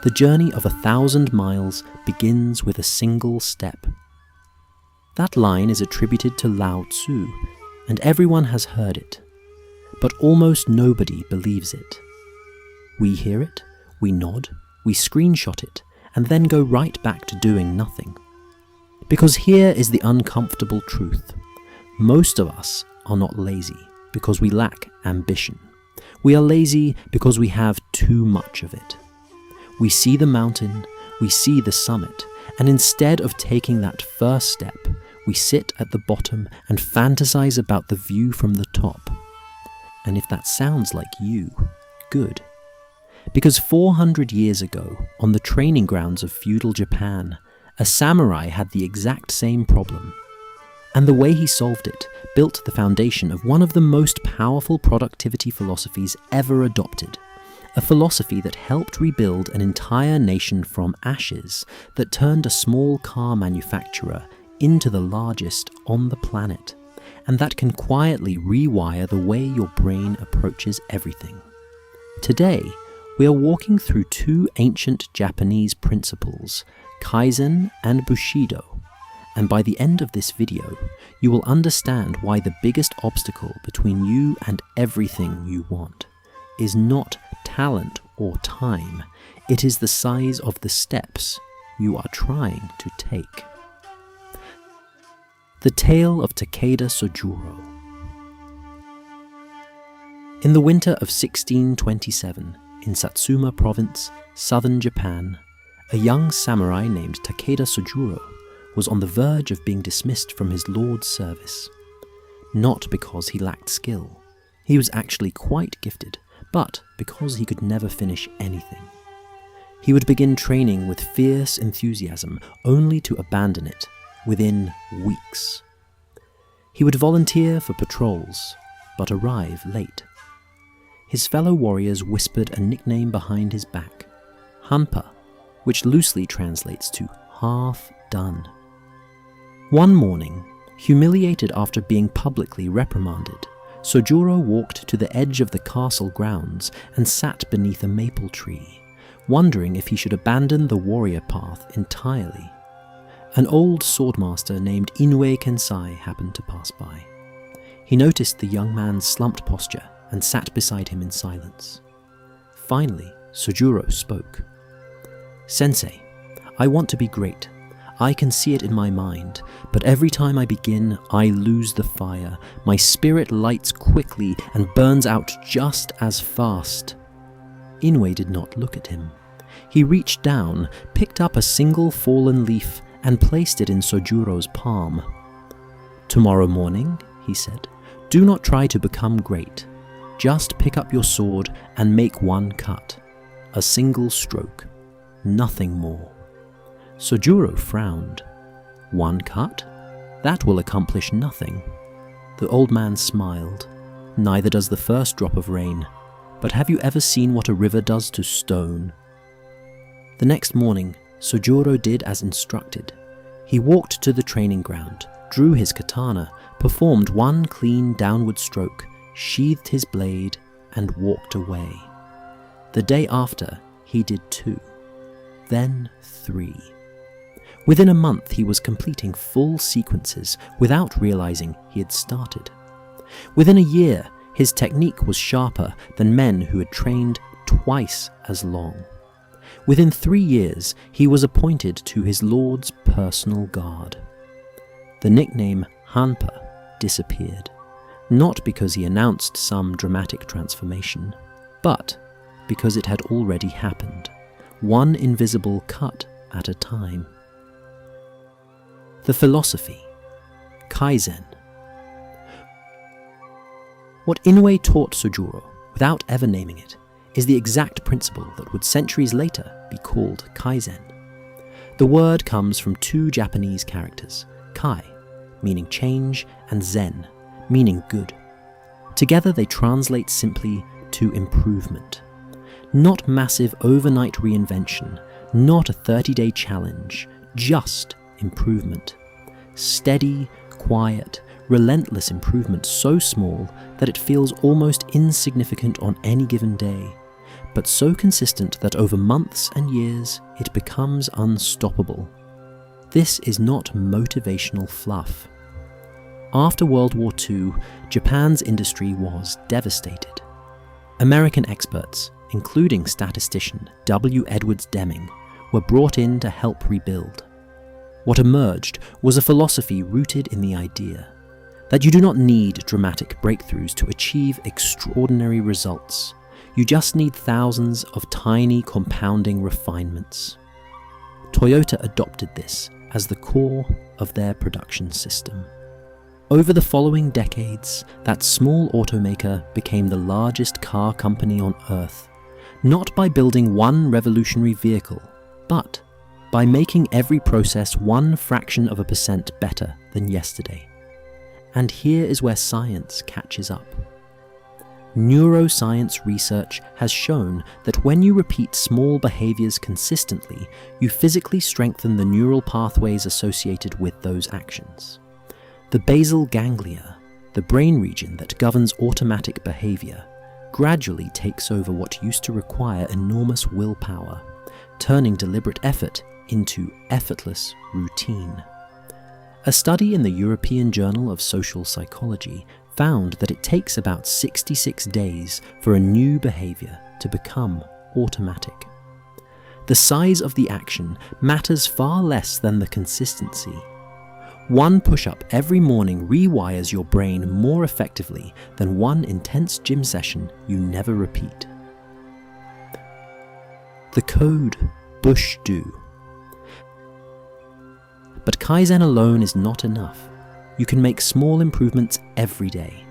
The journey of 1,000 miles begins with a single step. That line is attributed to Lao Tzu, and everyone has heard it. But almost nobody believes it. We hear it, we nod, we screenshot it, and then go right back to doing nothing. Because here is the uncomfortable truth. Most of us are not lazy because we lack ambition. We are lazy because we have too much of it. We see the mountain, we see the summit, and instead of taking that first step, we sit at the bottom and fantasize about the view from the top. And if that sounds like you, good. Because 400 years ago, on the training grounds of feudal Japan, a samurai had the exact same problem. And the way he solved it built the foundation of one of the most powerful productivity philosophies ever adopted. A philosophy that helped rebuild an entire nation from ashes, that turned a small car manufacturer into the largest on the planet, and that can quietly rewire the way your brain approaches everything. Today, we are walking through two ancient Japanese principles, Kaizen and Bushidō, and by the end of this video, you will understand why the biggest obstacle between you and everything you want is not talent or time, it is the size of the steps you are trying to take. The Tale of Takeda Sojuro. In the winter of 1627, in Satsuma Province, southern Japan, a young samurai named Takeda Sojuro was on the verge of being dismissed from his lord's service. Not because he lacked skill. He was actually quite gifted, but because he could never finish anything. He would begin training with fierce enthusiasm, only to abandon it within weeks. He would volunteer for patrols, but arrive late. His fellow warriors whispered a nickname behind his back, Hanpa, which loosely translates to half done. One morning, humiliated after being publicly reprimanded, Sojuro walked to the edge of the castle grounds and sat beneath a maple tree, wondering if he should abandon the warrior path entirely. An old swordmaster named Inoue Kensai happened to pass by. He noticed the young man's slumped posture and sat beside him in silence. Finally, Sojuro spoke. "Sensei, I want to be great. I can see it in my mind, but every time I begin, I lose the fire. My spirit lights quickly and burns out just as fast." Inoue did not look at him. He reached down, picked up a single fallen leaf, and placed it in Sojuro's palm. "Tomorrow morning," he said, "do not try to become great. Just pick up your sword and make one cut. A single stroke. Nothing more." Sojuro frowned. "One cut? That will accomplish nothing." The old man smiled. "Neither does the first drop of rain. But have you ever seen what a river does to stone?" The next morning, Sojuro did as instructed. He walked to the training ground, drew his katana, performed one clean downward stroke, sheathed his blade, and walked away. The day after, he did 2, then 3. Within a month, he was completing full sequences without realizing he had started. Within a year, his technique was sharper than men who had trained twice as long. Within 3 years, he was appointed to his lord's personal guard. The nickname Hanpa disappeared, not because he announced some dramatic transformation, but because it had already happened, one invisible cut at a time. The philosophy, Kaizen. What Inoue taught Sojuro, without ever naming it, is the exact principle that would centuries later be called Kaizen. The word comes from 2 Japanese characters, Kai, meaning change, and Zen, meaning good. Together they translate simply to improvement. Not massive overnight reinvention, not a 30-day challenge, just improvement. Steady, quiet, relentless improvement so small that it feels almost insignificant on any given day, but so consistent that over months and years it becomes unstoppable. This is not motivational fluff. After World War II, Japan's industry was devastated. American experts, including statistician W. Edwards Deming, were brought in to help rebuild. What emerged was a philosophy rooted in the idea that you do not need dramatic breakthroughs to achieve extraordinary results. You just need thousands of tiny compounding refinements. Toyota adopted this as the core of their production system. Over the following decades, that small automaker became the largest car company on Earth, not by building one revolutionary vehicle, but by making every process 0.01% better than yesterday. And here is where science catches up. Neuroscience research has shown that when you repeat small behaviors consistently, you physically strengthen the neural pathways associated with those actions. The basal ganglia, the brain region that governs automatic behavior, gradually takes over what used to require enormous willpower, turning deliberate effort into effortless routine. A study in the European Journal of Social Psychology found that it takes about 66 days for a new behavior to become automatic. The size of the action matters far less than the consistency. One push-up every morning rewires your brain more effectively than one intense gym session you never repeat. The code Bushidō. But Kaizen alone is not enough. You can make small improvements every day,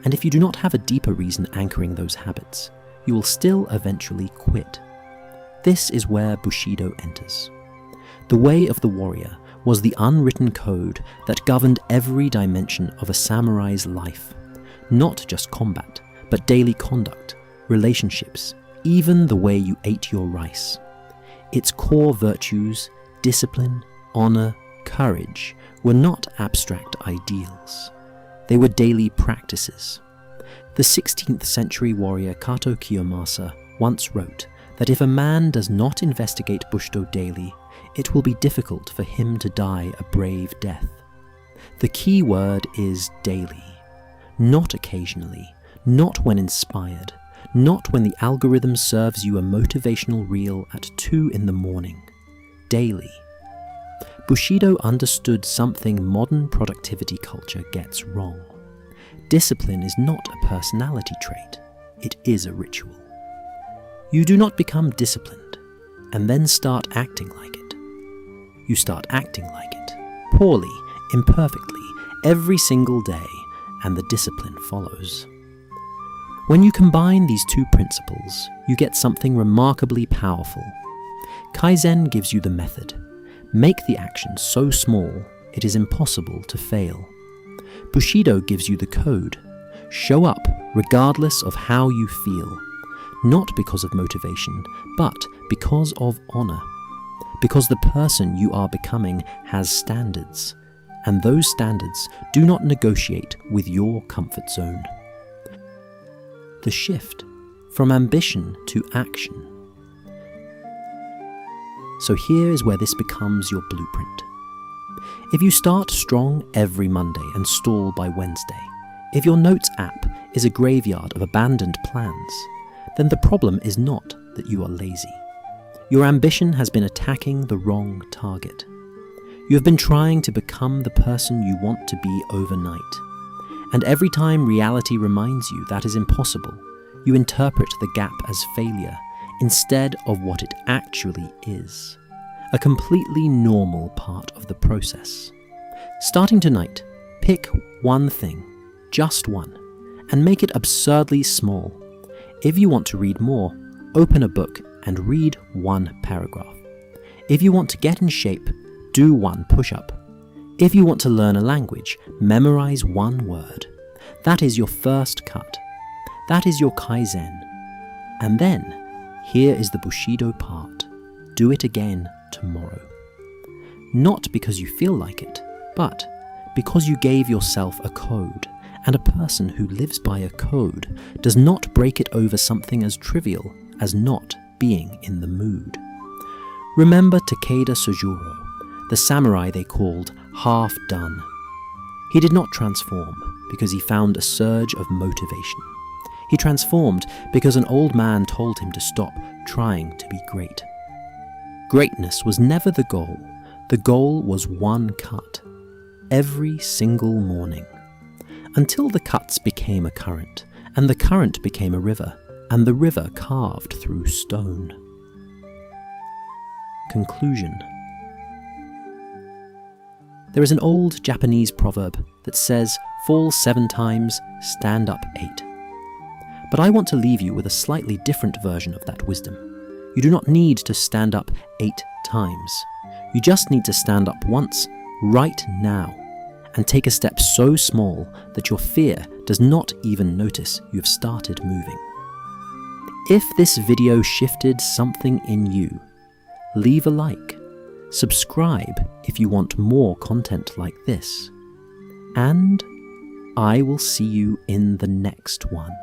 and if you do not have a deeper reason anchoring those habits, you will still eventually quit. This is where Bushidō enters. The way of the warrior was the unwritten code that governed every dimension of a samurai's life, not just combat, but daily conduct, relationships, even the way you ate your rice. Its core virtues, discipline, honor, courage, were not abstract ideals. They were daily practices. The 16th century warrior Kato Kiyomasa once wrote that if a man does not investigate Bushidō daily, it will be difficult for him to die a brave death. The key word is daily, not occasionally, not when inspired, not when the algorithm serves you a motivational reel at 2 a.m, daily. Bushidō understood something modern productivity culture gets wrong. Discipline is not a personality trait, it is a ritual. You do not become disciplined and then start acting like it. You start acting like it, poorly, imperfectly, every single day, and the discipline follows. When you combine these two principles, you get something remarkably powerful. Kaizen gives you the method. Make the action so small, it is impossible to fail. Bushidō gives you the code. Show up regardless of how you feel, not because of motivation, but because of honor. Because the person you are becoming has standards, and those standards do not negotiate with your comfort zone. The shift from ambition to action. So here is where this becomes your blueprint. If you start strong every Monday and stall by Wednesday, if your notes app is a graveyard of abandoned plans, then the problem is not that you are lazy. Your ambition has been attacking the wrong target. You have been trying to become the person you want to be overnight. And every time reality reminds you that is impossible, you interpret the gap as failure instead of what it actually is. A completely normal part of the process. Starting tonight, pick one thing, just one, and make it absurdly small. If you want to read more, open a book and read one paragraph. If you want to get in shape, do one push-up. If you want to learn a language, memorize one word. That is your first cut. That is your Kaizen. And then, here is the Bushidō part. Do it again tomorrow. Not because you feel like it, but because you gave yourself a code, and a person who lives by a code does not break it over something as trivial as not being in the mood. Remember Takeda Sojuro, the samurai they called half done. He did not transform because he found a surge of motivation. He transformed because an old man told him to stop trying to be great. Greatness was never the goal. The goal was one cut, every single morning, until the cuts became a current, and the current became a river, and the river carved through stone. Conclusion. There is an old Japanese proverb that says, "Fall 7 times, stand up 8." But I want to leave you with a slightly different version of that wisdom. You do not need to stand up 8 times. You just need to stand up once, right now, and take a step so small that your fear does not even notice you have started moving. If this video shifted something in you, leave a like, subscribe if you want more content like this, and I will see you in the next one.